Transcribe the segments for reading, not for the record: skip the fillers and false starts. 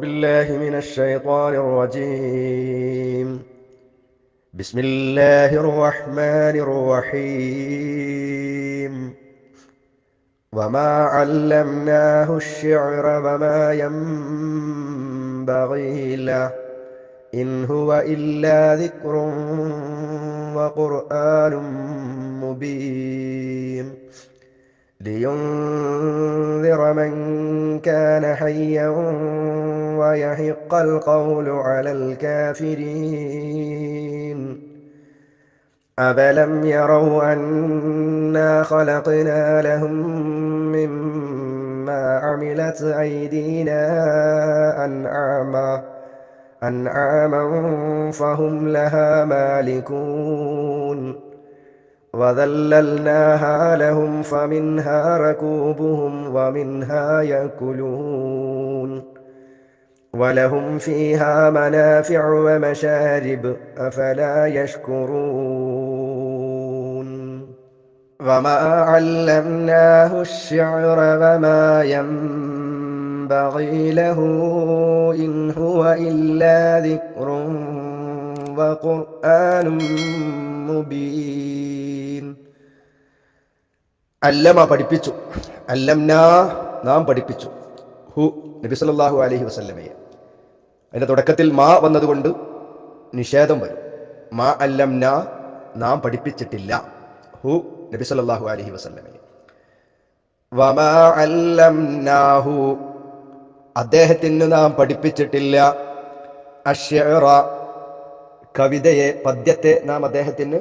بالله من الشيطان الرجيم. بسم الله الرحمن الرحيم. وما علمناه الشعر وما ينبغي له إن هو إلا ذكر وقرآن مبين لينذر من كان حيا ويحق القول على الكافرين. أَفَلَمْ يَرَوْا أَنَّا خَلَقْنَا لَهُم مِّمَّا عَمِلَتْ أَيْدِينَا أَنْعَامًا فَهُمْ لَهَا مَالِكُونَ وَذَلَّلْنَاهَا لَهُمْ فَمِنْهَا رَكُوبُهُمْ وَمِنْهَا يَأْكُلُونَ وَلَهُمْ فِيهَا مَنَافِعُ وَمَشَارِبُ أَفَلَا يَشْكُرُونَ. وَمَا عَلَّمْنَاهُ الشِّعْرَ وَمَا يَنبَغِي لَهُ إِنْ هُوَ إِلَّا ذِكْرٌ وَقُرْآنٌ മുബീൻ. അല്ലമ പഠിപ്പിച്ചു, അല്ലംനാ നാം പഠിപ്പിച്ചു, ഹു നബി സല്ലല്ലാഹു അലൈഹി വസല്ലമയെ. അതിന്റെ തുടക്കത്തിൽ മാ വന്നതുകൊണ്ട് നിഷേധം വരും. മാ അല്ലംനാ നാം പഠിപ്പിച്ചിട്ടില്ല, ഹു നബി സല്ലല്ലാഹു അലൈഹി വസല്ലമയെ. വമാ അല്ലംനാഹു അദ്ദേഹത്തിന് നാം പഠിപ്പിച്ചിട്ടില്ല, അശ്ശിഅറ കവിതയെ, പദ്യത്തെ നാം അദ്ദേഹത്തിന്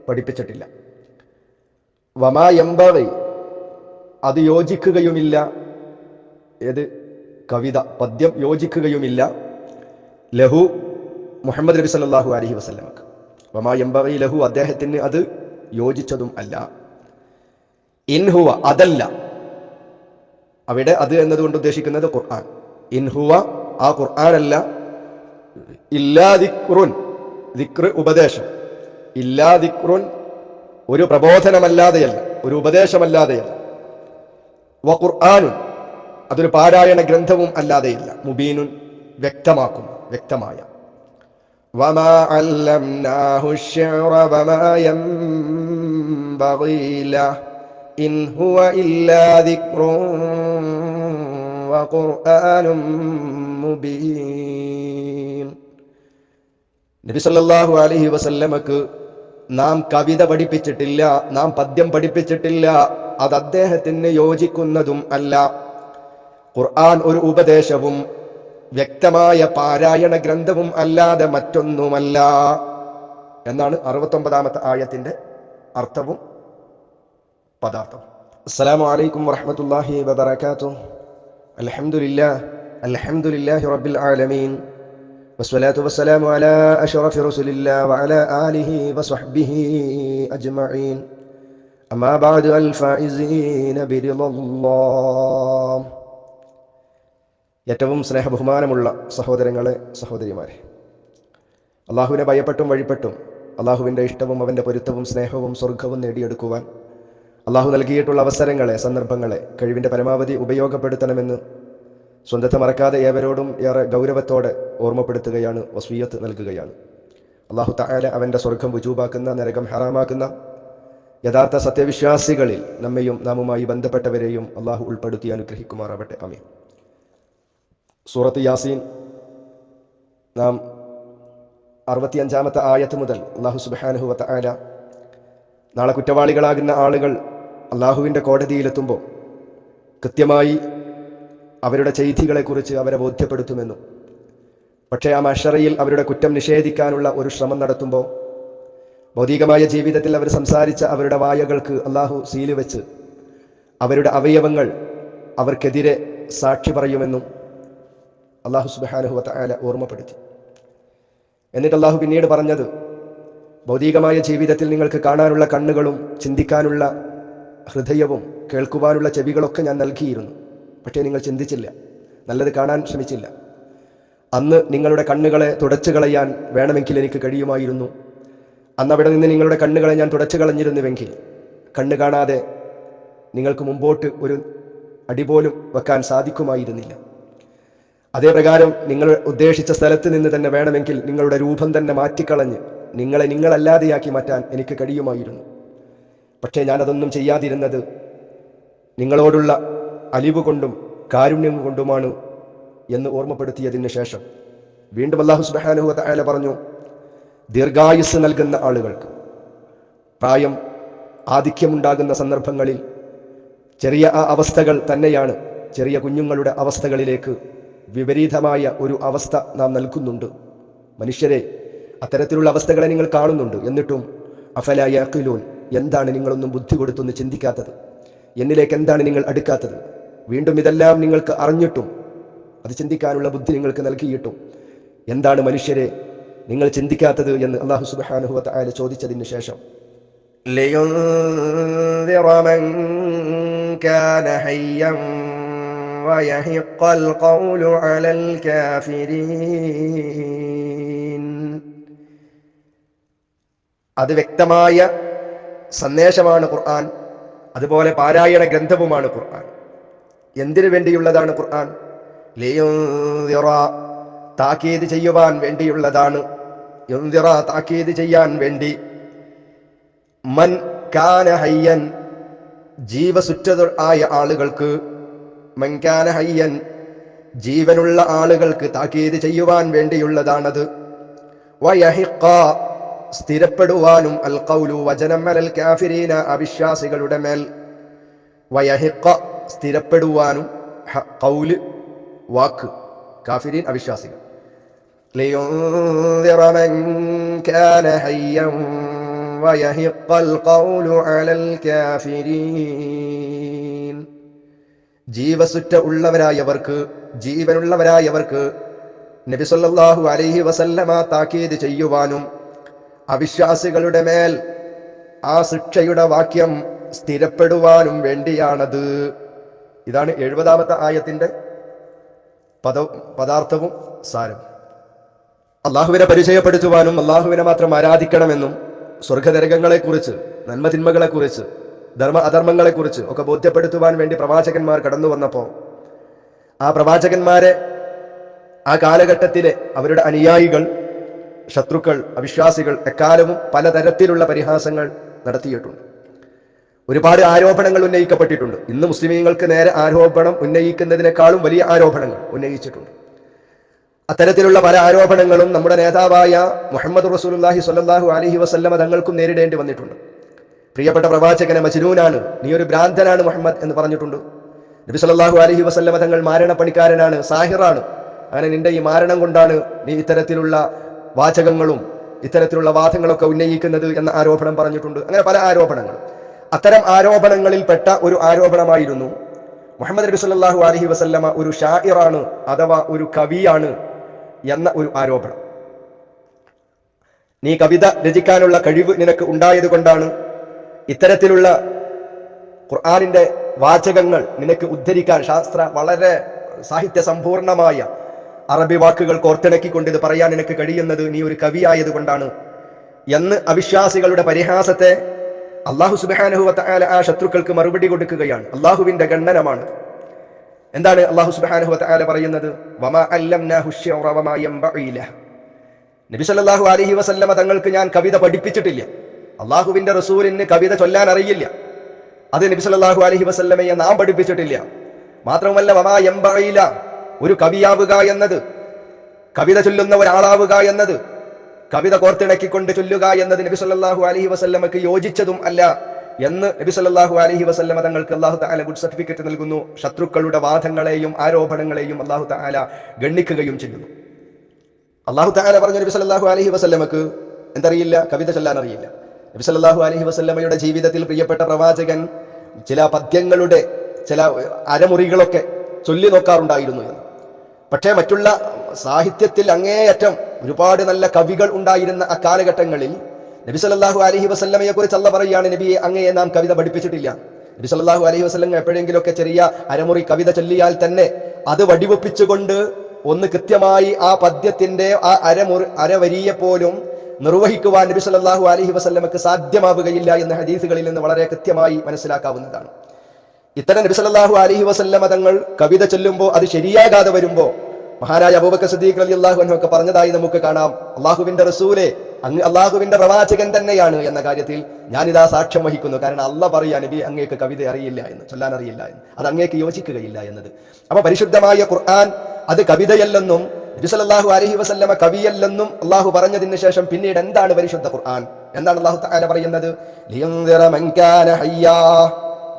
പഠിപ്പിച്ചിട്ടില്ല. വമാ യംബഗി അത് യോജിക്കുകയുമില്ല, ഏത് കവിത പദ്യം യോജിക്കുകയുമില്ല, ലഹു മുഹമ്മദ് നബി സല്ലല്ലാഹു അലൈഹി വസല്ലമക്ക്. വമാ യംബഗി ലഹു അദ്ദേഹത്തിന് അത് യോജിച്ചതും അല്ല. ഇൻഹുവ അതല്ല, അവിടെ അത് എന്നതുകൊണ്ട് ഉദ്ദേശിക്കുന്നത് ഖുർആൻ. ഇൻഹുവ ആ ഖുർആനല്ല, ഇല്ലാ ദിക്റുൻ ദിക്ർ ഉപദേശം, ഇല്ലാ ദിക്റുൻ ഒരു പ്രബോധനമല്ലാതെയല്ല, ഒരു ഉപദേശമല്ലാതെയല്ല, വ ഖുർആനുൻ അതൊരു പാരായണ ഗ്രന്ഥവും അല്ലാതെയില്ല, മുബീനുൻ വ്യക്തമാക്കുന്നു, വ്യക്തമായ. വമാ അല്ലംനാഹു അശ്ശിഅറ വമാ യൻബഗി ലഹു ഇൻ ഹുവ ഇല്ലാ ദിക്റുൻ വ ഖുർആനും മുബീൻ. നബി സല്ലല്ലാഹു അലൈഹി വസല്ലമക്ക് നാം കവിത പഠിപ്പിച്ചിട്ടില്ല, നാം പദ്യം പഠിപ്പിച്ചിട്ടില്ല, അത് അദ്ദേഹത്തിന് യോജിക്കുന്നതും അല്ല. ഖുർആൻ ഒരു ഉപദേശവും വ്യക്തമായ പാരായണ ഗ്രന്ഥവും അല്ലാതെ മറ്റൊന്നുമല്ല എന്നാണ് 69-ാമത്തെ ആയത്തിന്റെ അർത്ഥവും പദാർത്ഥവും. അസ്സലാമു അലൈക്കും വറഹ്മത്തുള്ളാഹി വബറകാതുഹു. അൽഹംദുലില്ലാഹി റബ്ബിൽ ആലമീൻ വസ്സലാത്തു വസ്സലാമു അലാ അഷ്റഫി റസൂലില്ലാഹി വഅലാ ആലിഹി വസ്വഹ്ബിഹി അജ്മഈൻ. അമ്മാ ബഅദു അൽ ഫായിസീന ബിറിളല്ലാഹ്. ഏറ്റവും സ്നേഹബഹുമാനമുള്ള സഹോദരങ്ങളെ, സഹോദരിമാരെ, അള്ളാഹുവിനെ ഭയപ്പെട്ടും വഴിപ്പെട്ടും അള്ളാഹുവിൻ്റെ ഇഷ്ടവും അവൻ്റെ പൊരുത്തവും സ്നേഹവും സ്വർഗവും നേടിയെടുക്കുവാൻ അള്ളാഹു നൽകിയിട്ടുള്ള അവസരങ്ങളെ, സന്ദർഭങ്ങളെ കഴിവിൻ്റെ പരമാവധി ഉപയോഗപ്പെടുത്തണമെന്ന് സ്വന്തത്തെ മറക്കാതെ ഏവരോടും ഏറെ ഗൗരവത്തോടെ ഓർമ്മപ്പെടുത്തുകയാണ്, വസിയ്യത്ത് നൽകുകയാണ്. അള്ളാഹു തആല അവൻ്റെ സ്വർഗം വുജൂബാക്കുന്ന, നരകം ഹറാമാക്കുന്ന യഥാർത്ഥ സത്യവിശ്വാസികളിൽ നമ്മയും നാമുമായി ബന്ധപ്പെട്ടവരെയും അള്ളാഹു ഉൾപ്പെടുത്തി അനുഗ്രഹിക്കുമാറാവട്ടെ. ആമീൻ. സൂറത്ത് യാസീൻ നാം 65-ാമത്തെ ആയത്ത് മുതൽ അള്ളാഹു സുബ്ഹാനഹു വ തആല നാളെ കുറ്റവാളികളാകുന്ന ആളുകൾ അള്ളാഹുവിൻ്റെ കോടതിയിലെത്തുമ്പോൾ കൃത്യമായി അവരുടെ ചെയ്തികളെക്കുറിച്ച് അവരെ ബോധ്യപ്പെടുത്തുമെന്നും, പക്ഷേ ആ മഹ്ശറയിൽ അവരുടെ കുറ്റം നിഷേധിക്കാനുള്ള ഒരു ശ്രമം നടത്തുമ്പോൾ ഭൗതികമായ ജീവിതത്തിൽ അവർ സംസാരിച്ച അവരുടെ വായകൾക്ക് അള്ളാഹു സീല് വെച്ച് അവരുടെ അവയവങ്ങൾ അവർക്കെതിരെ സാക്ഷി പറയുമെന്നും അള്ളാഹു സുബ്ഹാനഹു വ തആല ഓർമ്മപ്പെടുത്തി. എന്നിട്ട് അള്ളാഹു പിന്നീട് പറഞ്ഞത്, ഭൗതികമായ ജീവിതത്തിൽ നിങ്ങൾക്ക് കാണാനുള്ള കണ്ണുകളും ചിന്തിക്കാനുള്ള ഹൃദയവും കേൾക്കുവാനുള്ള ചെവികളൊക്കെ ഞാൻ നൽകിയിരുന്നു, പക്ഷേ നിങ്ങൾ ചിന്തിച്ചില്ല, നല്ലത് കാണാൻ ശ്രമിച്ചില്ല. അന്ന് നിങ്ങളുടെ കണ്ണുകളെ തുടച്ചു കളയാൻ വേണമെങ്കിൽ എനിക്ക് കഴിയുമായിരുന്നു. അന്ന് അവിടെ നിന്ന് നിങ്ങളുടെ കണ്ണുകളെ ഞാൻ തുടച്ചു കളഞ്ഞിരുന്നുവെങ്കിൽ കണ്ണ് കാണാതെ നിങ്ങൾക്ക് മുമ്പോട്ട് ഒരു അടിപോലും വെക്കാൻ സാധിക്കുമായിരുന്നില്ല. അതേ പ്രകാരം നിങ്ങൾ ഉദ്ദേശിച്ച സ്ഥലത്ത് നിന്ന് തന്നെ വേണമെങ്കിൽ നിങ്ങളുടെ രൂപം തന്നെ മാറ്റിക്കളഞ്ഞ് നിങ്ങളെ നിങ്ങളല്ലാതെയാക്കി മാറ്റാൻ എനിക്ക് കഴിയുമായിരുന്നു. പക്ഷേ ഞാനതൊന്നും ചെയ്യാതിരുന്നത് നിങ്ങളോടുള്ള അലിവ് കൊണ്ടും കാരുണ്യം കൊണ്ടുമാണ് എന്ന് ഓർമ്മപ്പെടുത്തിയതിന് ശേഷം വീണ്ടും അല്ലാഹു സുബ്ഹാനഹു വ തആല പറഞ്ഞു, ദീർഘായുസ് നൽകുന്ന ആളുകൾക്ക് പ്രായം ആധിക്യമുണ്ടാകുന്ന സന്ദർഭങ്ങളിൽ ചെറിയ ആ അവസ്ഥകൾ തന്നെയാണ് ചെറിയ കുഞ്ഞുങ്ങളുടെ അവസ്ഥകളിലേക്ക് വിപരീതമായ ഒരു അവസ്ഥ നാം നൽകുന്നുണ്ട്. മനുഷ്യരെ, അത്തരത്തിലുള്ള അവസ്ഥകളെ നിങ്ങൾ കാണുന്നുണ്ട്. എന്നിട്ടും അഫലാ യഖിലൂൻ, എന്താണ് നിങ്ങളൊന്നും ബുദ്ധി കൊടുത്തൊന്ന് ചിന്തിക്കാത്തത്? എന്നിലേക്ക് എന്താണ് നിങ്ങൾ അടുക്കാത്തത്? വീണ്ടും ഇതെല്ലാം നിങ്ങൾക്ക് അറിഞ്ഞിട്ടും അത് ചിന്തിക്കാനുള്ള ബുദ്ധി നിങ്ങൾക്ക് നൽകിയിട്ടും എന്താണ് മനുഷ്യരെ നിങ്ങൾ ചിന്തിക്കാത്തത് എന്ന് അല്ലാഹു സുബ്ഹാനഹു വ തആല ചോദിച്ചതിന് ശേഷം ലിയുൻദിറ മൻ കാന ഹയ്യൻ വയഹിഖൽ ഖൗലു അലൽ കാഫിരീൻ. അത് വ്യക്തമായ സന്ദേശമാണ് ഖുർആൻ. അതുപോലെ പാരായണ ഗ്രന്ഥവുമാണ് ഖുർആൻ. എന്തിനു വേണ്ടിയുള്ളതാണ് ഖുർആൻ? ലിയുൻദിറ, താക്കീത് ചെയ്യുവാൻ വേണ്ടിയുള്ളതാണ്. യുൻദിറ, താക്കീത് ചെയ്യാൻ വേണ്ടി. മൻ കാന ഹയ്യൻ, ജീവസുറ്റരായ ആളുകൾക്ക്. മൻ കാന ഹയ്യൻ, ജീവനുള്ള ആളുകൾക്ക് താക്കീത് ചെയ്യുവാൻ വേണ്ടിയുള്ളതാണത്. വയഹിഖ, സ്ഥിരപ്പെടുവാനും. അൽ ഖൗലു, വചനം. അലൽ കാഫിരീന, അവിശ്വാസികളുടെ മേൽ. വയഹിഖ, സ്ഥിരപ്പെടുവാനും. ഖൗല്, വാക്ക്. കാഫിരീൻ, അവിശ്വാസികൾ. ലിയുൻദിറ മൻ കാന ഹയ്യൻ വയഹിഖൽ ഖൗലു അലൽ കാഫിരീൻ. ജീവസുറ്റ ഉള്ളവരായവർക്ക്, ജീവനുള്ളവരായവർക്ക് നബി സല്ലല്ലാഹു അലൈഹി വസല്ലമ താക്കീത് ചെയ്യുവാനും അവിശ്വാസികളുടെ മേൽ ആ ശിക്ഷയുടെ വാക്യം സ്ഥിരപ്പെടുവാനും വേണ്ടിയാണത്. ഇതാണ് 70-ാമത്തെ ആയത്തിന്റെ പദാർത്ഥവും സാരം. അള്ളാഹുവിനെ പരിചയപ്പെടുത്തുവാനും അള്ളാഹുവിനെ മാത്രം ആരാധിക്കണമെന്നും സ്വർഗനരകങ്ങളെക്കുറിച്ച്, നന്മതിന്മകളെക്കുറിച്ച്, ധർമ്മ അധർമ്മങ്ങളെക്കുറിച്ച് ഒക്കെ ബോധ്യപ്പെടുത്തുവാൻ വേണ്ടി പ്രവാചകന്മാർ കടന്നു വന്നപ്പോൾ ആ പ്രവാചകന്മാരെ ആ കാലഘട്ടത്തിലെ അവരുടെ അനുയായികൾ, ശത്രുക്കൾ, അവിശ്വാസികൾ എക്കാലവും പലതരത്തിലുള്ള പരിഹാസങ്ങൾ നടത്തിയിട്ടുണ്ട്. ഒരുപാട് ആരോപണങ്ങൾ ഉന്നയിക്കപ്പെട്ടിട്ടുണ്ട്. ഇന്ന് മുസ്ലിമീങ്ങൾക്ക് നേരെ ആരോപണം ഉന്നയിക്കുന്നതിനേക്കാളും വലിയ ആരോപണങ്ങൾ ഉന്നയിച്ചിട്ടുണ്ട്. അത്തരത്തിലുള്ള പല ആരോപണങ്ങളും നമ്മുടെ നേതാവായ മുഹമ്മദ് റസൂലുള്ളാഹി സ്വല്ലല്ലാഹു അലൈഹി വസല്ലമ തങ്ങൾക്കും നേരിടേണ്ടി വന്നിട്ടുണ്ട്. പ്രിയപ്പെട്ട പ്രവാചകനെ മജ്നൂനാണ്, നീ ഒരു ഭ്രാന്തനാണ് മുഹമ്മദ് എന്ന് പറഞ്ഞിട്ടുണ്ട്. നബി സല്ലല്ലാഹു അലൈഹി വസല്ലമ തങ്ങൾ മാരണപ്പണിക്കാരനാണ്, സാഹിറാണ്, അങ്ങനെ നിന്റെ ഈ മാരണം കൊണ്ടാണ് നീ ഇത്തരത്തിലുള്ള വാചകങ്ങളും ഇത്തരത്തിലുള്ള വാദങ്ങളൊക്കെ ഉന്നയിക്കുന്നത് എന്ന ആരോപണം പറഞ്ഞിട്ടുണ്ട്. അങ്ങനെ പല ആരോപണങ്ങൾ. അത്തരം ആരോപണങ്ങളിൽപ്പെട്ട ഒരു ആരോപണമായിരുന്നു മുഹമ്മദ് നബി സല്ലല്ലാഹു അലൈഹി വസല്ലമ ഒരു ഷാഇറാണ്, അഥവാ ഒരു കവിയാണ് എന്ന ഒരു ആരോപണം. നീ കവിത രചിക്കാനുള്ള കഴിവ് നിനക്ക് ഉണ്ടായത് കൊണ്ടാണ് ഇത്തരത്തിലുള്ള ഖുർആനിന്റെ വാചകങ്ങൾ നിനക്ക് ഉദ്ധരിക്കാൻ, വളരെ സാഹിത്യ സമ്പൂർണമായ അറബി വാക്കുകൾ കോർത്തിണക്കിക്കൊണ്ട് ഇത് പറയാൻ നിനക്ക് കഴിയുന്നത് നീ ഒരു കവിയായത് കൊണ്ടാണ് എന്ന് അവിശ്വാസികളുടെ പരിഹാസത്തെ അല്ലാഹു സുബ്ഹാനഹു വ തആല ആ ശത്രുക്കൾക്ക് മറുപടി കൊടുക്കുകയാണ്. അല്ലാഹുവിന്റെ ഖണ്ഡനമാണ്. എന്താണ് അല്ലാഹു സുബ്ഹാനഹു വ തആല പറയുന്നത്? വമാ അല്ലംനാഹു അശ്ശിഅറ വമാ യൻബഗി ലഹു. നബി സല്ലല്ലാഹു അലൈഹി വസല്ലമ തങ്ങൾക്ക് ഞാൻ കവിത പഠിപ്പിച്ചിട്ടില്ല. അല്ലാഹുവിന്റെ റസൂലിന് കവിത ചൊല്ലാൻ അറിയില്ല. അത് നബി സല്ലല്ലാഹു അലൈഹി വസല്ലമയെ നാം പഠിപ്പിച്ചിട്ടില്ല. മാത്രമല്ല വമാ യൻബഗി ലഹു, ഒരു കവിയാവുക എന്നത്, കവിത ചൊല്ലുന്ന ഒരാളാവുക എന്നത്, കവിത കോർത്തിണക്കിക്കൊണ്ട് ചൊല്ലുക എന്നത് നബി സല്ലല്ലാഹു അലൈഹി വസല്ലമക്ക് യോജിച്ചതും അല്ല എന്ന് നബി സല്ലല്ലാഹു അലൈഹി വസല്ലമ തങ്ങൾക്ക് അല്ലാഹു തആല ഗുഡ് സർട്ടിഫിക്കറ്റ് നൽകുന്നു. ശത്രുക്കളുടെ വാദങ്ങളെയും ആരോപണങ്ങളെയും അല്ലാഹു തആല ഗണ്ണിക്കുകയും ചെയ്യുന്നു. അല്ലാഹു തആല പറഞ്ഞു നബി സല്ലല്ലാഹു അലൈഹി വസല്ലമക്ക് എന്തറിയില്ല? കവിത ചൊല്ലാൻ അറിയില്ല. നബി സല്ലല്ലാഹു അലൈഹി വസല്ലമയുടെ ജീവിതത്തിൽ പ്രിയപ്പെട്ട പ്രവാചകൻ ചില പദ്യങ്ങളുടെ ചില അരമുറികളൊക്കെ ചൊല്ലി നോക്കാറുണ്ടായിരുന്നു എന്ന്. പക്ഷേ മറ്റുള്ള സാഹിത്യത്തിൽ അങ്ങേയറ്റം ഒരുപാട് നല്ല കവികൾ ഉണ്ടായിരുന്ന ആ കാലഘട്ടങ്ങളിൽ നബി സല്ലല്ലാഹു അലൈഹി വസല്ലമയെ കുറിച്ച് അല്ലാഹു പറയുകയാണ്, നബിയെ അങ്ങയെ നാം കവിത പഠിപ്പിച്ചിട്ടില്ല. നബി സല്ലല്ലാഹു അലൈഹി വസല്ലം എപ്പോഴെങ്കിലുമൊക്കെ ചെറിയ അരമുറി കവിത ചൊല്ലിയാൽ തന്നെ അത് വടിവെപ്പിച്ചുകൊണ്ട് ഒന്ന് കൃത്യമായി ആ പദ്യത്തിന്റെ ആ അരവരിയെ പോലും നിർവഹിക്കുവാൻ നബി സല്ലല്ലാഹു അലൈഹി വസല്ലമക്ക് സാധ്യമാവുകയില്ല എന്ന ഹദീസുകളിൽ നിന്ന് വളരെ കൃത്യമായി മനസ്സിലാക്കാവുന്നതാണ്. ഇത്തരം നബി സല്ലല്ലാഹു അലൈഹി വസല്ലമ തങ്ങൾ കവിത ചൊല്ലുമ്പോൾ അത് ശരിയാകാതെ വരുമ്പോൾ മഹാനായ അബൂബക്കർ സിദ്ദീഖ് റളിയല്ലാഹു അൻഹു ഒക്കെ പറഞ്ഞതായി നമുക്ക് കാണാം, അള്ളാഹുവിന്റെ റസൂലെ, അങ്ങ് അള്ളാഹുവിന്റെ പ്രവാചകൻ തന്നെയാണ് എന്ന കാര്യത്തിൽ ഞാനിതാ സാക്ഷ്യം വഹിക്കുന്നു. കാരണം അള്ളാഹ് പറയാ, നബി അങ്ങേക്ക് കവിത അറിയില്ല എന്ന്, ചൊല്ലാൻ അറിയില്ല എന്ന്, അത് അങ്ങേക്ക് യോജിക്കുകയില്ല എന്നത്. അപ്പൊ പരിശുദ്ധമായ ഖുർആൻ അത് കവിതയല്ലെന്നും നബി സല്ലല്ലാഹു അലൈഹി വസല്ലമ കവിയല്ലെന്നും അള്ളാഹു പറഞ്ഞതിന് ശേഷം പിന്നീട് എന്താണ് പരിശുദ്ധ ഖുർആൻ? എന്താണ് അള്ളാഹു തആല പറയുന്നത്? ലിയുൻദിറ മൻ കാന ഹയ്യാ,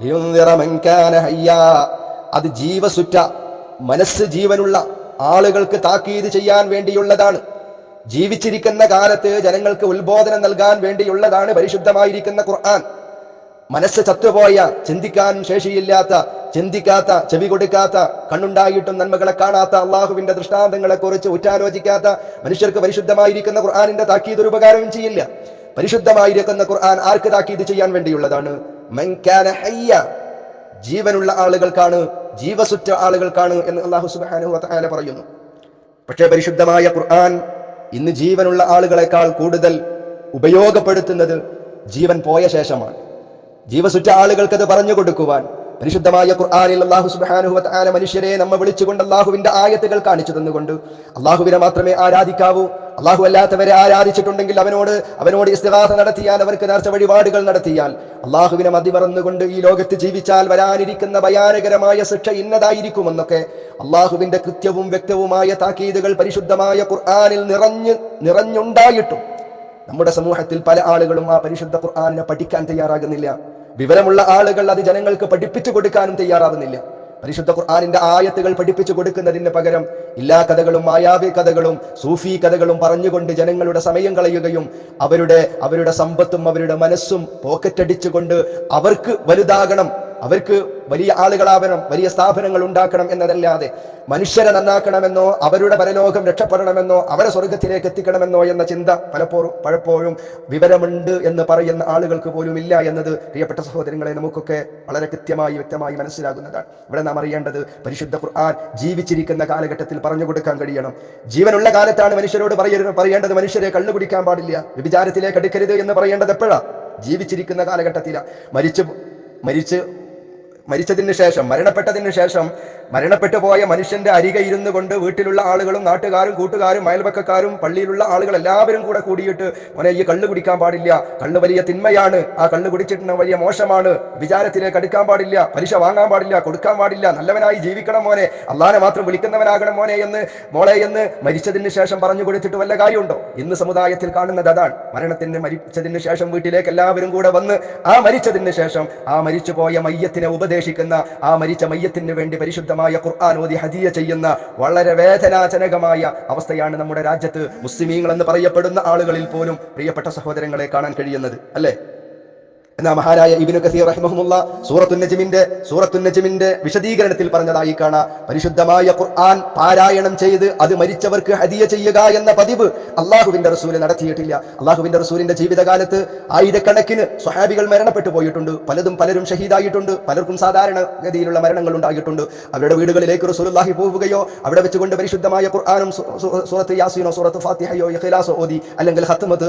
ലിയുൻദിറ മൻ കാന ഹയ്യാ. അത് ജീവസുറ്റ, മനസ്സ് ജീവനുള്ള ആളുകൾക്ക് താക്കീത് ചെയ്യാൻ വേണ്ടിയുള്ളതാണ്. ജീവിച്ചിരിക്കുന്ന കാലത്ത് ജനങ്ങൾക്ക് ഉത്ബോധനം നൽകാൻ വേണ്ടിയുള്ളതാണ് പരിശുദ്ധമായിരിക്കുന്ന ഖുർആൻ. മനസ്സ് ചത്തുപോയ, ചിന്തിക്കാൻ ശേഷിയില്ലാത്ത, ചിന്തിക്കാത്ത, ചെവി കൊടുക്കാത്ത, കണ്ണുണ്ടായിട്ടും നന്മകളെ കാണാത്ത, അള്ളാഹുവിന്റെ ദൃഷ്ടാന്തങ്ങളെ കുറിച്ച് ഉറ്റാലോചിക്കാത്ത മനുഷ്യർക്ക് പരിശുദ്ധമായിരിക്കുന്ന ഖുർആനിന്റെ താക്കീത് ഒരു ഉപകാരവും ചെയ്യില്ല. പരിശുദ്ധമായിരിക്കുന്ന ഖുർആൻ ആർക്ക് താക്കീത് ചെയ്യാൻ വേണ്ടിയുള്ളതാണ്? മൻ കാന ഹയ്യ, ജീവനുള്ള ആളുകൾക്കാണ്, ജീവസുറ്റ ആളുകൾക്കാണ് എന്ന് അല്ലാഹു സുബ്ഹാനഹു വ തആല പറയുന്നു. പക്ഷേ പരിശുദ്ധമായ ഖുർആൻ ഇന്ന് ജീവനുള്ള ആളുകളെക്കാൾ കൂടുതൽ ഉപയോഗപ്പെടുത്തുന്നത് ജീവൻ പോയ ശേഷമാണ്. ജീവസുറ്റ ആളുകൾക്ക് അത് പറഞ്ഞു കൊടുക്കുവാൻ പരിശുദ്ധമായ ഖുർആനിൽ അല്ലാഹു സുബ്ഹാനഹു വ തആല മനുഷ്യരെ നമ്മെ വിളിച്ചുകൊണ്ട് അല്ലാഹുവിന്റെ ആയത്തുകൾ കാണിച്ചു തന്നുകൊണ്ട് അല്ലാഹുവിനെ മാത്രമേ ആരാധിക്കാവൂ, അല്ലാഹു അല്ലാത്തവരെ ആരാധിച്ചിട്ടുണ്ടെങ്കിൽ അവനോട് ഇസ്തിഗാസ നടത്തിയാൽ, അവർക്ക് നേർച്ച വഴിപാടുകൾ നടത്തിയാൽ, അല്ലാഹുവിനെ മതിമറന്നുകൊണ്ട് ഈ ലോകത്ത് ജീവിച്ചാൽ വരാനിരിക്കുന്ന ഭയാനകരമായ ശിക്ഷ ഇന്നതായിരിക്കുമെന്നൊക്കെ അല്ലാഹുവിന്റെ കൃത്യവും വ്യക്തവുമായ താക്കീതുകൾ പരിശുദ്ധമായ ഖുർആനിൽ നിറഞ്ഞുണ്ടായിട്ടും നമ്മുടെ സമൂഹത്തിൽ പല ആളുകളും ആ പരിശുദ്ധ ഖുർആനിനെ പഠിക്കാൻ തയ്യാറാകുന്നില്ല. വിവരമുള്ള ആളുകൾ അത് ജനങ്ങൾക്ക് പഠിപ്പിച്ചു കൊടുക്കാനും തയ്യാറാവുന്നില്ല. പരിശുദ്ധ ഖുർആനിന്റെ ആയത്തുകൾ പഠിപ്പിച്ചു കൊടുക്കുന്നതിന് പകരം എല്ലാ കഥകളും, മായാവി കഥകളും, സൂഫി കഥകളും പറഞ്ഞുകൊണ്ട് ജനങ്ങളുടെ സമയം കളയുകയും അവരുടെ സമ്പത്തും അവരുടെ മനസ്സും പോക്കറ്റടിച്ചുകൊണ്ട് അവർക്ക് വലുതാകണം, അവർക്ക് വലിയ ആളുകളാവണം, വലിയ സ്ഥാപനങ്ങൾ ഉണ്ടാക്കണം എന്നതല്ലാതെ മനുഷ്യരെ നന്നാക്കണമെന്നോ അവരുടെ പരലോകം രക്ഷപ്പെടണമെന്നോ അവരെ സ്വർഗത്തിലേക്ക് എത്തിക്കണമെന്നോ എന്ന ചിന്ത പലപ്പോഴും വിവരമുണ്ട് എന്ന് പറയുന്ന ആളുകൾക്ക് പോലും ഇല്ല എന്നത് പ്രിയപ്പെട്ട സഹോദരങ്ങളെ നമുക്കൊക്കെ വളരെ കൃത്യമായി വ്യക്തമായി മനസ്സിലാകുന്നതാണ്. ഇവിടെ നാം അറിയേണ്ടത് പരിശുദ്ധ ഖുർആൻ ജീവിച്ചിരിക്കുന്ന കാലഘട്ടത്തിൽ പറഞ്ഞു കൊടുക്കാൻ കഴിയണം. ജീവനുള്ള കാലത്താണ് മനുഷ്യരോട് പറയേണ്ടത് മനുഷ്യരെ കള്ളു കുടിക്കാൻ പാടില്ല, വ്യഭിചാരത്തിലേക്ക് അടുക്കരുത് എന്ന് പറയേണ്ടത് എപ്പോഴാ? ജീവിച്ചിരിക്കുന്ന കാലഘട്ടത്തിലാണ്. മരിച്ചതിന് ശേഷം, മരണപ്പെട്ടതിന് ശേഷം, മരണപ്പെട്ടു പോയ മനുഷ്യന്റെ അരികെ ഇരുന്നു കൊണ്ട് വീട്ടിലുള്ള ആളുകളും നാട്ടുകാരും കൂട്ടുകാരും അയൽപക്കക്കാരും പള്ളിയിലുള്ള ആളുകൾ എല്ലാവരും കൂടെ കൂടിയിട്ട്, മോനെ ഈ കള്ളു കുടിക്കാൻ പാടില്ല, കള്ള് വലിയ തിന്മയാണ്, ആ കള്ളു കുടിച്ചിട്ട് വലിയ മോശമാണ്, വിചാരത്തിലേക്ക് അടുക്കാൻ പാടില്ല, പലിശ വാങ്ങാൻ പാടില്ല, കൊടുക്കാൻ പാടില്ല, നല്ലവനായി ജീവിക്കണം മോനെ, അള്ളാനെ മാത്രം വിളിക്കുന്നവനാകണം മോനെ മോളെ എന്ന് മരിച്ചതിന് ശേഷം പറഞ്ഞു കൊടുത്തിട്ട് വല്ല കാര്യമുണ്ടോ? ഇന്ന് സമുദായത്തിൽ കാണുന്നത് അതാണ്. മരിച്ചതിന് ശേഷം വീട്ടിലേക്ക് എല്ലാവരും കൂടെ വന്ന് ആ മരിച്ചതിന് ശേഷം ആ മരിച്ചുപോയ മയ്യത്തിനെ ഉപദേശിക്കുന്ന, ആ മരിച്ച മയ്യത്തിന് വേണ്ടി പരിശുദ്ധമായ ഖുർആൻ ഓതി ഹദിയ ചെയ്യുന്ന വളരെ വേദനാജനകമായ അവസ്ഥയാണ് നമ്മുടെ രാജ്യത്ത് മുസ്ലിമീങ്ങൾ എന്ന് പറയപ്പെടുന്ന ആളുകളിൽ പോലും പ്രിയപ്പെട്ട സഹോദരങ്ങളെ കാണാൻ കഴിയുന്നത്, അല്ലേ? എന്നാ മഹാനായ ഇബ്നു കസീർ റഹിമഹുല്ലാ സൂറത്തുൻ നജ്മിന്റെ വിശദീകരണത്തിൽ പറഞ്ഞതായി കാണാം, പരിശുദ്ധമായ ഖുർആൻ പാരായണം ചെയ്ത് അത് മരിച്ചവർക്ക് ഹദിയ ചെയ്യുക എന്ന പതിവ് അള്ളാഹുവിന്റെ റസൂൽ നടത്തിയിട്ടില്ല. അള്ളാഹുവിന്റെ റസൂലിന്റെ ജീവിതകാലത്ത് ആയിരക്കണക്കിന് സ്വഹാബികൾ മരണപ്പെട്ടു പോയിട്ടുണ്ട്. പലരും ഷഹീദായിട്ടുണ്ട്. പലർക്കും സാധാരണ ഗതിയിലുള്ള മരണങ്ങൾ ഉണ്ടായിട്ടുണ്ട്. അവരുടെ വീടുകളിലേക്ക് റസൂലുള്ളാഹി പോവുകയോ അവിടെ വെച്ചുകൊണ്ട് പരിശുദ്ധമായ ഖുർആനും സൂറത്ത് യാസീനോ സൂറത്ത് ഫാത്തിഹയോ ഇഖ്ലാസോ ഓതി അല്ലെങ്കിൽ ഖത്മ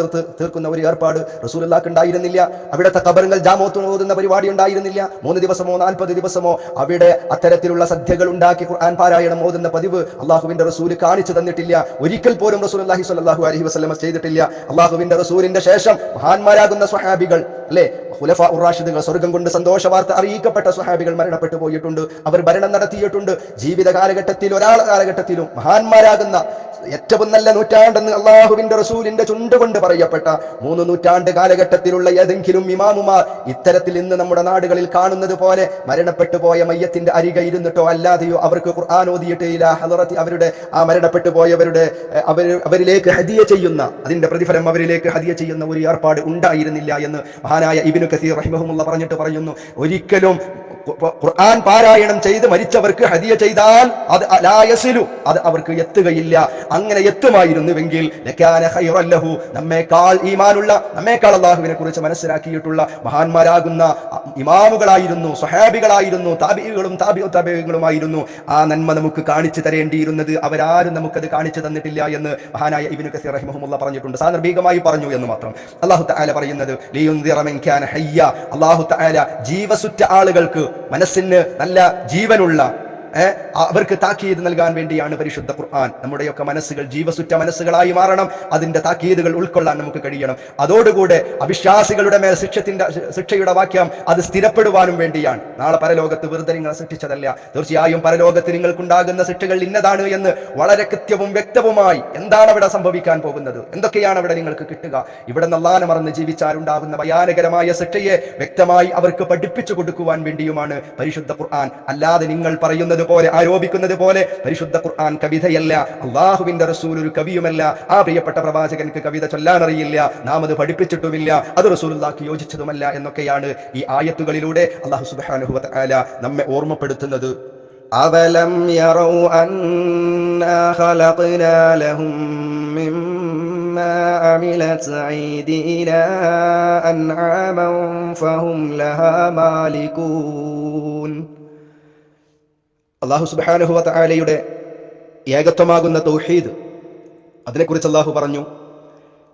തീർക്കുന്ന ഒരു ഏർപ്പാട് റസൂലുള്ളാഹിക്ക് ഉണ്ടായിരുന്നില്ല. അവിടുത്തെ ജാമോത്ത് ഓതുന്ന പരിപാടി ഉണ്ടായിരുന്നില്ല. 3 ദിവസമോ 40 ദിവസമോ അവിടെ അത്തരത്തിലുള്ള സദ്യകൾ ഉണ്ടാക്കി ഖുർആൻ പാരായണം ഓതുന്ന പതിവ് അള്ളാഹുവിന്റെ റസൂൽ കാണിച്ചു തന്നിട്ടില്ല. ഒരിക്കൽ പോലും റസൂലുള്ളാഹി സ്വല്ലല്ലാഹു അലൈഹി വസല്ലം ചെയ്തിട്ടില്ല. അള്ളാഹുവിന്റെ റസൂലിന്റെ ശേഷം മഹാന്മാരാകുന്ന സ്വഹാബികൾ, അല്ലെ, ഖുലഫാ ഉർ-റാഷിദുകൾ, സ്വർഗം കൊണ്ട് സന്തോഷ വാർത്ത അറിയിക്കപ്പെട്ട സ്വഹാബികൾ മരണപ്പെട്ടു പോയിട്ടുണ്ട്. അവർ ഭരണം നടത്തിയിട്ടുണ്ട്. ജീവിത കാലഘട്ടത്തിൽ കാലഘട്ടത്തിലും മഹാന്മാരാകുന്ന ഏറ്റവും നല്ല നൂറ്റാണ്ടെന്ന് അള്ളാഹുവിന്റെ റസൂലിന്റെ ചുണ്ടുകൊണ്ട് പറയപ്പെട്ട 3 നൂറ്റാണ്ട് കാലഘട്ടത്തിലുള്ള ഏതെങ്കിലും ഇമാമുമാർ ഇത്തരത്തിൽ ഇന്ന് നമ്മുടെ നാടുകളിൽ കാണുന്നത് പോലെ മരണപ്പെട്ടു പോയ മയ്യത്തിന്റെ അരികെ ഇരുന്നിട്ടോ അല്ലാതെയോ അവർക്ക് ഖുർആൻ ഓതിയിട്ട് അവരുടെ ആ മരണപ്പെട്ടു പോയവരുടെ അവരിലേക്ക് ഹദിയ ചെയ്യുന്ന, അതിന്റെ പ്രതിഫലം അവരിലേക്ക് ഹദിയ ചെയ്യുന്ന ഒരു ഏർപ്പാട് ഉണ്ടായിരുന്നില്ല എന്ന് മഹാനായ ഇബ്നു കസീർ റഹിമഹുല്ലാഹ് പറഞ്ഞിട്ട് പറയുന്നു, ഒരിക്കലും ഖുർആൻ പാരായണം ചെയ്ത് മരിച്ചവർക്ക് ഹദിയ ചെയ്താൽ അത് ലാ യസിലു, അത് അവർക്ക് എത്തുകയില്ല. അങ്ങനെ എത്തുമായിരുന്നുവെങ്കിൽ ലകാന ഖൈറൻ ലഹു, നമ്മേക്കാൾ ഈമാനുള്ള, നമ്മേക്കാൾ അല്ലാഹുവിനെ കുറിച്ച് മനസ്സിലാക്കിയിട്ടുള്ള മഹാന്മാരാകുന്ന ഇമാമുകളായിരുന്നു, സ്വഹാബികളായിരുന്നു, താബിഈകളും താബിഈകളുമായിരുന്നു. ആ നന്മ നമുക്ക് കാണിച്ചു തരേണ്ടിയിരുന്നത് അവരാരും നമുക്കത് കാണിച്ചു തന്നിട്ടില്ല എന്ന് മഹാനായ ഇബ്നു കസീർ റഹിമഹുല്ലാഹ് പറഞ്ഞിട്ടുണ്ട്. സാന്ദർഭികമായി പറഞ്ഞു എന്ന് മാത്രം. അല്ലാഹു തആല പറയുന്നത് ലിയുൻദിറ മൻ കാന ഹയ്യ, അല്ലാഹു തആല ജീവസുറ്റ ആളുകൾക്ക്, മനസ്സിന് നല്ല ജീവനുള്ള അവർക്ക് താക്കീത് നൽകാൻ വേണ്ടിയാണ് പരിശുദ്ധ ഖുർആൻ. നമ്മുടെയൊക്കെ മനസ്സുകൾ ജീവസുറ്റ മനസ്സുകളായി മാറണം. അതിന്റെ താക്കീതുകൾ ഉൾക്കൊള്ളാൻ നമുക്ക് കഴിയണം. അതോടുകൂടെ അവിശ്വാസികളുടെ മേൽ ശിക്ഷയുടെ വാക്യം അത് സ്ഥിരപ്പെടുവാനും വേണ്ടിയാണ്. നാളെ പരലോകത്ത് വെറുതെ നിങ്ങളെ ശിക്ഷിച്ചതല്ല, തീർച്ചയായും പരലോകത്ത് നിങ്ങൾക്കുണ്ടാകുന്ന ശിക്ഷകൾ ഇന്നതാണ് എന്ന് വളരെ കൃത്യവും വ്യക്തവുമായി എന്താണ് അവിടെ സംഭവിക്കാൻ പോകുന്നത്, എന്തൊക്കെയാണ് അവിടെ നിങ്ങൾക്ക് കിട്ടുക, ഇവിടെ നല്ലാനെ മറന്ന് ജീവിച്ചാലുണ്ടാകുന്ന ഭയാനകരമായ ശിക്ഷയെ വ്യക്തമായി അവർക്ക് പഠിപ്പിച്ചു കൊടുക്കുവാൻ വേണ്ടിയുമാണ് പരിശുദ്ധ ഖുർആൻ. അല്ലാതെ നിങ്ങൾ പറയുന്നത് പോലെ ആരോപിക്കുന്നത് പോലെ പരിശുദ്ധ ഖുർആൻ കവിതയല്ല, അള്ളാഹുവിന്റെ റസൂൽ ഒരു കവിയുമല്ല, ആ പ്രിയപ്പെട്ട പ്രവാചകൻക്ക് കവിത ചൊല്ലാനറിയില്ല, നാം അത് പഠിപ്പിച്ചിട്ടുമില്ല, അത് റസൂലുള്ളാഹിക്ക് യോജിച്ചതുമല്ല എന്നൊക്കെയാണ് ഈ ആയത്തുകളിലൂടെ അല്ലാഹു സുബ്ഹാനഹു വ തആല നമ്മെ ഓർമ്മപ്പെടുത്തുന്നത്. أَوَلَمْ يَرَوْا أَنَّا خَلَقْنَا لَهُم مِّمَّا عَمِلَتْ أَيْدِينَا أَنْعَامًا فَهُمْ لَهَا مَالِكُونَ. അല്ലാഹു സുബ്ഹാനഹു വ തആലയുടെ ഏകത്വമാകുന്ന തൗഹീദ്, അതിനെക്കുറിച്ച് അല്ലാഹു പറഞ്ഞു.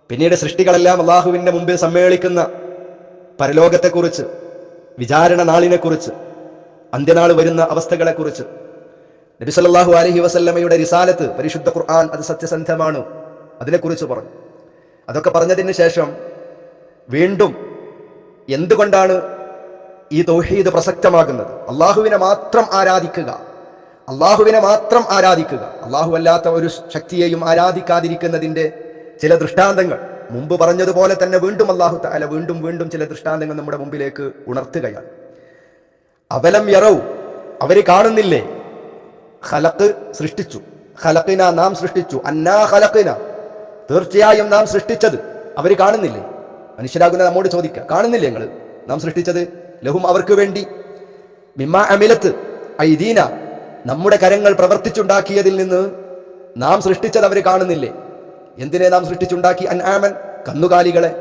പിന്നീട് സൃഷ്ടികളെല്ലാം അല്ലാഹുവിന്റെ മുമ്പിൽ സമ്മേളിക്കുന്ന പരലോകത്തെക്കുറിച്ച്, വിചാരണ നാളിനെക്കുറിച്ച്, അന്ത്യനാൾ വരുന്ന അവസ്ഥകളെക്കുറിച്ച്, നബി സല്ലല്ലാഹു അലൈഹി വസല്ലമയുടെ റിസാലത്ത് പരിശുദ്ധ ഖുർആൻ അത് സത്യസന്ധമാണ്, അതിനെക്കുറിച്ച് പറഞ്ഞു. അതൊക്കെ പറഞ്ഞതിന് ശേഷം വീണ്ടും എന്തുകൊണ്ടാണ് ഈ തൗഹീദ് പ്രസക്തമാകുന്നത്? അള്ളാഹുവിനെ മാത്രം ആരാധിക്കുക, അള്ളാഹുവിനെ മാത്രം ആരാധിക്കുക, അള്ളാഹു അല്ലാത്ത ഒരു ശക്തിയെയും ആരാധിക്കാതിരിക്കുന്നതിന്റെ ചില ദൃഷ്ടാന്തങ്ങൾ മുമ്പ് പറഞ്ഞതുപോലെ തന്നെ വീണ്ടും അല്ലാഹു തആല വീണ്ടും വീണ്ടും ചില ദൃഷ്ടാന്തങ്ങൾ നമ്മുടെ മുമ്പിലേക്ക് ഉണർത്തുകയാണ്. അവലം യറൗ, അവര് കാണുന്നില്ലേ? ഖലഖ് സൃഷ്ടിച്ചു, ഖലഖിന നാം സൃഷ്ടിച്ചു, അന്നാ ഖലഖിന തീർച്ചയായും നാം സൃഷ്ടിച്ചത് അവര് കാണുന്നില്ലേ? മനുഷ്യരാകുന്ന നമ്മോട് ചോദിക്കുക, കാണുന്നില്ലേ നിങ്ങൾ നാം സൃഷ്ടിച്ചത്? ലഹും അവർക്ക് വേണ്ടി, മിമ്മാ അമിലത്ത് ഐദീന നമ്മുടെ കരങ്ങൾ പ്രവർത്തിച്ചുണ്ടാക്കിയതിൽ നിന്ന് നാം സൃഷ്ടിച്ചത് അവർ കാണുന്നില്ലേ? എന്തിനെ നാം സൃഷ്ടിച്ചുണ്ടാക്കി? അൻആമൻ കന്നുകാലികളെ.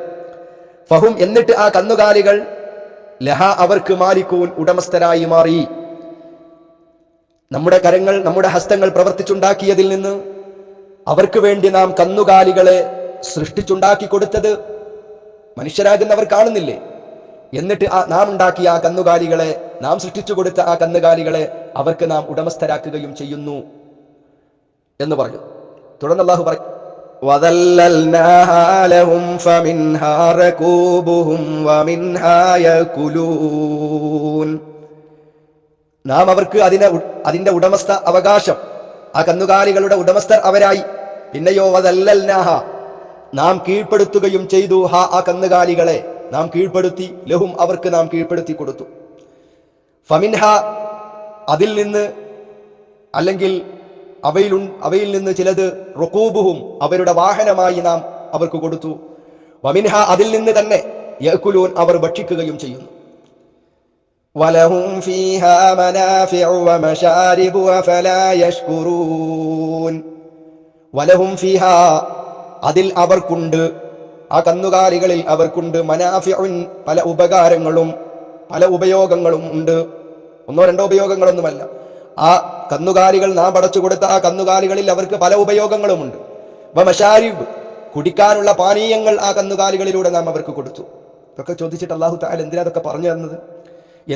ഫഹും എന്നിട്ട് ആ കന്നുകാലികൾ ലഹ അവർക്ക് മാലിക്കൂൻ ഉടമസ്ഥരായി മാറി. നമ്മുടെ കരങ്ങൾ നമ്മുടെ ഹസ്തങ്ങൾ പ്രവർത്തിച്ചുണ്ടാക്കിയതിൽ നിന്ന് അവർക്ക് വേണ്ടി നാം കന്നുകാലികളെ സൃഷ്ടിച്ചുണ്ടാക്കി കൊടുത്തത് മനുഷ്യരാകുന്നവർ കാണുന്നില്ലേ? എന്നിട്ട് നാം ഉണ്ടാക്കിയ ആ കന്നുകാലികളെ, നാം സൃഷ്ടിച്ചു കൊടുത്ത ആ കന്നുകാലികളെ അവർക്ക് നാം ഉടമസ്ഥരാക്കുകയും ചെയ്യുന്നു എന്ന് പറഞ്ഞു. തുടർന്ന് അല്ലാഹു പറയും, وَذَلَّلْنَاهَا لَهُمْ فَمِنْهَا رَكُوبُهُمْ وَمِنْهَا يَأْكُلُونَ. നാം അവർക്ക് അതിന്റെ ഉടമസ്ഥ അവകാശം, ആ കന്നുകാലികളുടെ ഉടമസ്ഥർ അവരായി. പിന്നെയോ വദല്ലൽനാഹ നാം കീഴ്പ്പെടുത്തുകയും ചെയ്തു, ആ കന്നുകാലികളെ നാം കീഴ്പ്പെടുത്തി, ലഹും അവർക്ക് നാം കീഴ്പ്പെടുത്തി കൊടുത്തു. ഫമിൻഹ അതിൽ നിന്ന്, അല്ലെങ്കിൽ അവയിൽ നിന്ന് ചിലത് റുകൂബുഹും അവരുടെ വാഹനമായി നാം അവർക്ക് കൊടുത്തു. വമിൻഹ അതിൽ നിന്ന് തന്നെ യഅ്കുലൂൻ അവർ ഭക്ഷിക്കുകയും ചെയ്യുന്നു. വലഹും ഫീഹാ മനാഫിഉ വമശാരിബു അഫലാ യശ്കുറൂൻ. വലഹും ഫീഹാ അതിൽ അവർക്കുണ്ട്, ആ കന്നുകാലികളിൽ അവർക്കുണ്ട്, മനാഫിഉൻ പല ഉപകാരങ്ങളും പല ഉപയോഗങ്ങളും ഉണ്ട്. ഒന്നോ രണ്ടോ ഉപയോഗങ്ങളൊന്നുമല്ല. ആ കന്നുകാലികൾ നാം പടച്ചു കൊടുത്ത ആ കന്നുകാലികളിൽ അവർക്ക് പല ഉപയോഗങ്ങളുമുണ്ട്. വമശാരിബ് കുടിക്കാനുള്ള പാനീയങ്ങൾ ആ കന്നുകാലികളിലൂടെ നാം അവർക്ക് കൊടുത്തു. ഇതൊക്കെ ചോദിച്ചിട്ട് അല്ലാഹു തആല എന്തിനാ അതൊക്കെ പറഞ്ഞു തന്നത്?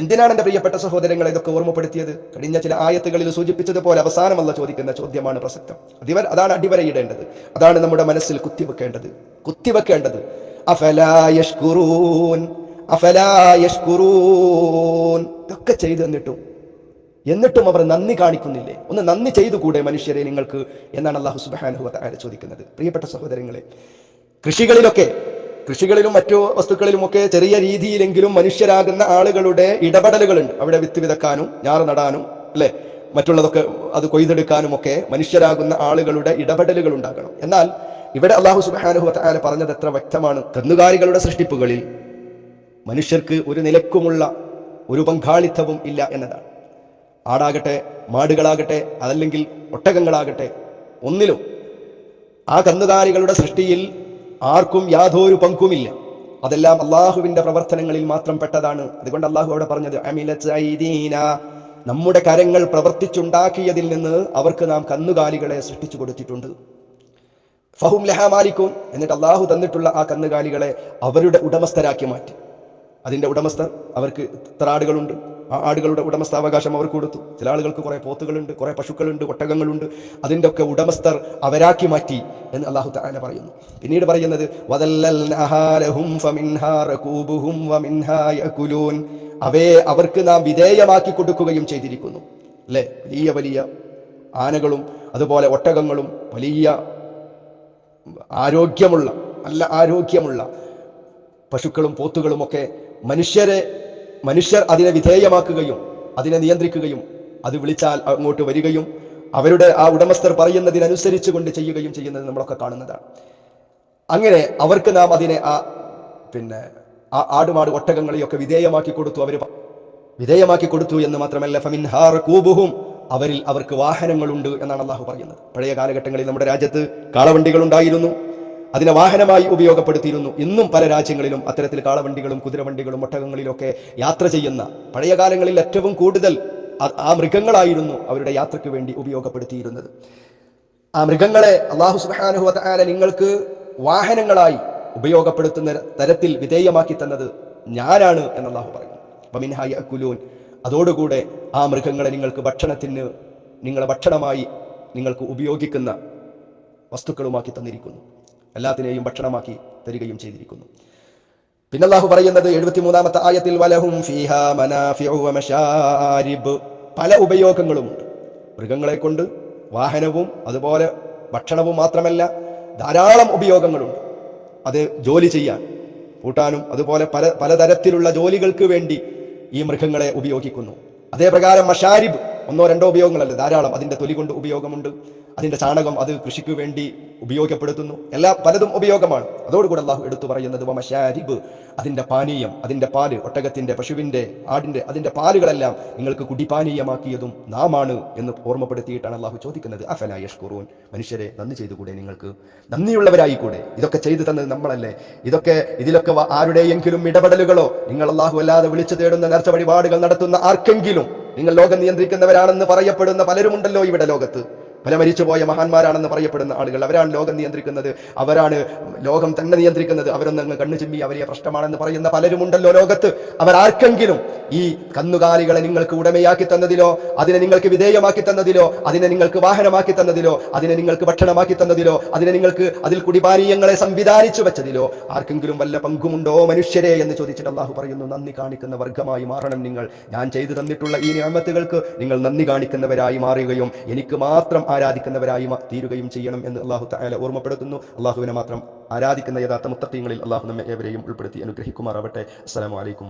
എന്തിനാണ് എൻ്റെ പ്രിയപ്പെട്ട സഹോദരങ്ങളെ ഇതൊക്കെ ഓർമ്മപ്പെടുത്തിയത്? കഴിഞ്ഞ ചില ആയത്തുകളിൽ സൂചിപ്പിച്ചതുപോലെ അവസാനം അല്ലാഹു ചോദിക്കുന്ന ചോദ്യമാണ് പ്രസക്തം. അതാണ് അടിവരയിടേണ്ടത്, അതാണ് നമ്മുടെ മനസ്സിൽ കുത്തിവെക്കേണ്ടത്. അഫലാ യശ്കുറൂൻ, അഫലാ യശ്കുറൂൻ. ഇതൊക്കെ ചെയ്തു എന്നിട്ടും അവർ നന്ദി കാണിക്കുന്നില്ലേ? ഒന്ന് നന്ദി ചെയ്തുകൂടെ മനുഷ്യരെ നിങ്ങൾക്ക് എന്നാണ് അല്ലാഹു സുബ്ഹാനഹു വ തആല ചോദിക്കുന്നത്. പ്രിയപ്പെട്ട സഹോദരങ്ങളെ, കൃഷികളിലും മറ്റു വസ്തുക്കളിലുമൊക്കെ ചെറിയ രീതിയിലെങ്കിലും മനുഷ്യരാകുന്ന ആളുകളുടെ ഇടപെടലുകളുണ്ട്. അവിടെ വിത്ത് വിതക്കാനും ഞാറ് നടാനും അല്ലെ മറ്റുള്ളതൊക്കെ അത് കൊയ്തെടുക്കാനും ഒക്കെ മനുഷ്യരാകുന്ന ആളുകളുടെ ഇടപെടലുകൾ ഉണ്ടാകണം. എന്നാൽ ഇവിടെ അല്ലാഹു സുബ്ഹാനഹു വ തആല പറഞ്ഞത് എത്ര വ്യക്തമാണ്. കന്നുകാലികളുടെ സൃഷ്ടിപ്പുകളിൽ മനുഷ്യർക്ക് ഒരു നിലക്കുമുള്ള ഒരു പങ്കാളിത്തവും ഇല്ല എന്നതാണ്. ആടാകട്ടെ, മാടുകളാകട്ടെ, അതല്ലെങ്കിൽ ഒട്ടകങ്ങളാകട്ടെ, ഒന്നിലും ആ കന്നുകാലികളുടെ സൃഷ്ടിയിൽ ആർക്കും യാതൊരു പങ്കുമില്ല. അതെല്ലാം അള്ളാഹുവിന്റെ പ്രവർത്തനങ്ങളിൽ മാത്രം പെട്ടതാണ്. അതുകൊണ്ട് അള്ളാഹു അവിടെ പറഞ്ഞത് അമിലത്ത് ഐദീന, നമ്മുടെ കരങ്ങൾ പ്രവർത്തിച്ചുണ്ടാക്കിയതിൽ നിന്ന് അവർക്ക് നാം കന്നുകാലികളെ സൃഷ്ടിച്ചു കൊടുത്തിട്ടുണ്ട്. ഫഹും ലഹാ മാലിക്കൂൻ, എന്നിട്ട് അള്ളാഹു തന്നിട്ടുള്ള ആ കന്നുകാലികളെ അവരുടെ ഉടമസ്ഥരാക്കി മാറ്റി. അതിന്റെ ഉടമസ്ഥർ, അവർക്ക് ഇത്ര ആടുകളുണ്ട്, ആ ആടുകളുടെ ഉടമസ്ഥാവകാശം അവർക്ക് കൊടുത്ു. ചില ആളുകൾക്ക് കുറെ പോത്തുകളുണ്ട്, കുറെ പശുക്കളുണ്ട്, ഒട്ടകങ്ങളുണ്ട്. അതിൻ്റെ ഒക്കെ ഉടമസ്ഥർ അവരാക്കി മാറ്റി എന്ന് അല്ലാഹു തആല പറയുന്നു. പിന്നീട് പറയുന്നത് വദല്ലൽനാഹാ ലഹും ഫമിൻഹാ റകൂബുഹും വമിൻഹാ യഅകുലൂൻ, അവയെ അവർക്ക് നാം വിധേയമാക്കി കൊടുക്കുകയും ചെയ്തിരിക്കുന്നു. അല്ലേ, വലിയ വലിയ ആനകളും അതുപോലെ ഒട്ടകങ്ങളും വലിയ ആരോഗ്യമുള്ള നല്ല ആരോഗ്യമുള്ള പശുക്കളും പോത്തുകളും ഒക്കെ മനുഷ്യർ അതിനെ വിധേയമാക്കുകയും അതിനെ നിയന്ത്രിക്കുകയും അത് വിളിച്ചാൽ അങ്ങോട്ട് വരികയും അവരുടെ ആ ഉടമസ്ഥർ പറയുന്നതിനനുസരിച്ച് കൊണ്ട് ചെയ്യുകയും ചെയ്യുന്നത് നമ്മളൊക്കെ കാണുന്നതാണ്. അങ്ങനെ അവർക്ക് നാം അതിനെ ആ ആടുമാട് ഒട്ടകങ്ങളെയൊക്കെ വിധേയമാക്കി കൊടുത്തു. അവർ വിധേയമാക്കി കൊടുത്തു എന്ന് മാത്രമല്ല ഫമിൻഹാ റകൂബുഹും, അവർക്ക് വാഹനങ്ങളുണ്ട് എന്നാണ് അള്ളാഹു പറയുന്നത്. പഴയ കാലഘട്ടങ്ങളിൽ നമ്മുടെ രാജ്യത്ത് കാളവണ്ടികൾ ഉണ്ടായിരുന്നു, അതിനെ വാഹനമായി ഉപയോഗപ്പെടുത്തിയിരുന്നു. ഇന്നും പല രാജ്യങ്ങളിലും അത്തരത്തിൽ കാളവണ്ടികളും കുതിരവണ്ടികളും ഒട്ടകങ്ങളിലൊക്കെ യാത്ര ചെയ്യുന്ന, പഴയ കാലങ്ങളിൽ ഏറ്റവും കൂടുതൽ ആ മൃഗങ്ങളായിരുന്നു അവരുടെ യാത്രയ്ക്ക് വേണ്ടി ഉപയോഗപ്പെടുത്തിയിരുന്നത്. ആ മൃഗങ്ങളെ അല്ലാഹു സുബ്ഹാനഹു വ തആല നിങ്ങൾക്ക് വാഹനങ്ങളായി ഉപയോഗപ്പെടുത്തുന്ന തരത്തിൽ വിധേയമാക്കി തന്നത് ഞാനാണ് എന്ന് അല്ലാഹു പറയുന്നു. വമിൻഹാ യഅകുലൂൻ, അതോടുകൂടെ ആ മൃഗങ്ങളെ നിങ്ങൾക്ക് ഭക്ഷണത്തിന്, നിങ്ങളെ ഭക്ഷണമായി നിങ്ങൾക്ക് ഉപയോഗിക്കുന്ന വസ്തുക്കളുമാക്കി തന്നിരിക്കുന്നു. എല്ലാത്തിനെയും ഭക്ഷണമാക്കി തരികയും ചെയ്തിരിക്കുന്നു. പിന്നെ അല്ലാഹു പറയുന്നത് 73-ാമത്തെ ആയത്തിൽ വലഹും ഫീഹാ മനാഫിഉ വമശാരിബ്, പല ഉപയോഗങ്ങളുമുണ്ട് മൃഗങ്ങളെ കൊണ്ട്. വാഹനവും അതുപോലെ ഭക്ഷണവും മാത്രമല്ല, ധാരാളം ഉപയോഗങ്ങളുണ്ട്. അത് ജോലി ചെയ്യാൻ, പൂട്ടാനും അതുപോലെ പലതരത്തിലുള്ള ജോലികൾക്ക് വേണ്ടി ഈ മൃഗങ്ങളെ ഉപയോഗിക്കുന്നു. അതേപ്രകാരം മഷാരിബ്, ഒന്നോ രണ്ടോ ഉപയോഗങ്ങളല്ല, ധാരാളം. അതിന്റെ തൊലി കൊണ്ട് ഉപയോഗമുണ്ട്, അതിന്റെ ചാണകം അത് കൃഷിക്ക് വേണ്ടി ഉപയോഗപ്പെടുത്തുന്നു, പലതും ഉപയോഗമാണ്. അതോടുകൂടെ അല്ലാഹു എടുത്തു പറയുന്നത് വമശാരിബ്, അതിന്റെ പാനീയം, അതിന്റെ പാല്, ഒട്ടകത്തിന്റെ, പശുവിന്റെ, ആടിന്റെ അതിന്റെ പാലുകളെല്ലാം നിങ്ങൾക്ക് കുടിപാനീയമാക്കിയതും നാമാണ് എന്ന് ഓർമ്മപ്പെടുത്തിയിട്ടാണ് അല്ലാഹു ചോദിക്കുന്നത് അഫലാ യഷ്കുറൂൻ, മനുഷ്യരെ നന്ദി ചെയ്തുകൂടെ, നിങ്ങൾക്ക് നന്ദിയുള്ളവരായിക്കൂടെ? ഇതൊക്കെ ചെയ്തു തന്നത് നമ്മളല്ലേ? ഇതിലൊക്കെ ആരുടെയെങ്കിലും ഇടപെടലുകളോ, നിങ്ങൾ അല്ലാഹു അല്ലാതെ വിളിച്ചു തേടുന്ന നേർച്ച വഴിപാടുകൾ നടത്തുന്ന ആർക്കെങ്കിലും നിങ്ങൾ ലോകം നിയന്ത്രിക്കുന്നവരാണെന്ന് പറയപ്പെടുന്ന പലരുമുണ്ടല്ലോ ഇവിടെ ലോകത്ത്. പല മരിച്ചുപോയ മഹാന്മാരാണെന്ന് പറയപ്പെടുന്ന ആളുകൾ, അവരാണ് ലോകം നിയന്ത്രിക്കുന്നത്, അവരാണ് ലോകം തന്നെ നിയന്ത്രിക്കുന്നത്, അവരൊന്നങ്ങ് കണ്ണു ചിമ്മി അവരെ പ്രശ്നമാണെന്ന് പറയുന്ന പലരുമുണ്ടല്ലോ ലോകത്ത്. അവർ ആർക്കെങ്കിലും ഈ കന്നുകാലികളെ നിങ്ങൾക്ക് ഉടമയാക്കി തന്നതിലോ, അതിനെ നിങ്ങൾക്ക് വിധേയമാക്കി തന്നതിലോ, അതിനെ നിങ്ങൾക്ക് വാഹനമാക്കി തന്നതിലോ, അതിനെ നിങ്ങൾക്ക് ഭക്ഷണമാക്കി തന്നതിലോ, അതിനെ നിങ്ങൾക്ക് അതിൽ കുടിപാനീയങ്ങളെ സംവിധാനിച്ചു വെച്ചതിലോ ആർക്കെങ്കിലും വല്ല പങ്കുമുണ്ടോ മനുഷ്യരെ എന്ന് ചോദിച്ചിട്ട് അല്ലാഹു പറയുന്നു, നന്ദി കാണിക്കുന്ന വർഗമായി മാറണം നിങ്ങൾ. ഞാൻ ചെയ്തു തന്നിട്ടുള്ള ഈ നിഅമത്തുകൾക്ക് നിങ്ങൾ നന്ദി കാണിക്കുന്നവരായി മാറുകയും എനിക്ക് മാത്രം ആരാധിക്കുന്നവരായി തീരുകയും ചെയ്യണം എന്ന് അല്ലാഹു തആല ഓർമ്മപ്പെടുത്തുന്നു. അല്ലാഹുവിനെ മാത്രം ആരാധിക്കുന്ന യഥാർത്ഥ മുത്തഖീങ്ങളിൽ അല്ലാഹു നമ്മെ ഏവരെയും ഉൾപ്പെടുത്തി അനുഗ്രഹിക്കുമാറാവട്ടെ. അസ്സലാമു അലൈക്കും.